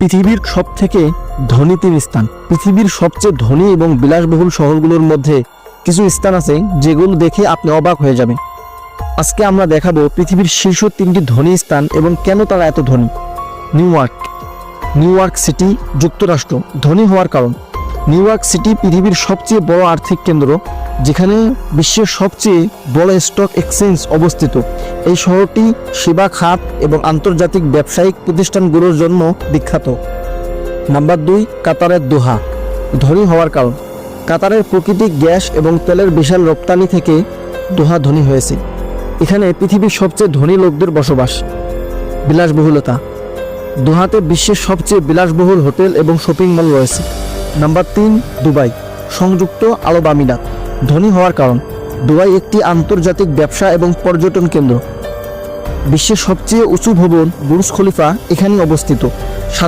পৃথিবীর সবথেকে ধনী তিন স্থান। পৃথিবীর সবচেয়ে ধনী এবং বিলাসবহুল শহরগুলোর মধ্যে কিছু স্থান আছে যেগুলো দেখে আপনি অবাক হয়ে যাবেন। আজকে আমরা দেখাবো পৃথিবীর শীর্ষ তিনটি ধনী স্থান এবং কেন তারা এত ধনী। নিউ ইয়র্ক সিটি, যুক্তরাষ্ট্র। ধনী হওয়ার কারণ: নিউ ইয়র্ক সিটি পৃথিবীর সবচেয়ে বড় আর্থিক কেন্দ্র, যেখানে বিশ্বের সবচেয়ে বড় স্টক এক্সচেঞ্জ অবস্থিত। এই শহরটি সেবা খাত এবং আন্তর্জাতিক ব্যবসায়িক প্রতিষ্ঠানগুলোর জন্য বিখ্যাত। নাম্বার 2, কাতারের দোহা। ধনী হওয়ার কারণ: কাতারের প্রাকৃতিক গ্যাস এবং তেলের বিশাল রপ্তানি থেকে দোহা ধনী হয়েছে। এখানে পৃথিবীর সবচেয়ে ধনী লোকদের বসবাস। বিলাসবহুলতা: দোহাতে বিশ্বের সবচেয়ে বিলাসবহুল হোটেল এবং শপিং মল রয়েছে। নাম্বার 3, দুবাই, সংযুক্ত আরব আমিরাত। ধনী হওয়ার কারণ: দুবাই একটি আন্তর্জাতিক ব্যবসা এবং পর্যটন কেন্দ্র। বিশ্বের সবচেয়ে উঁচু ভবন বুর্জ খলিফা এখানে অবস্থিত।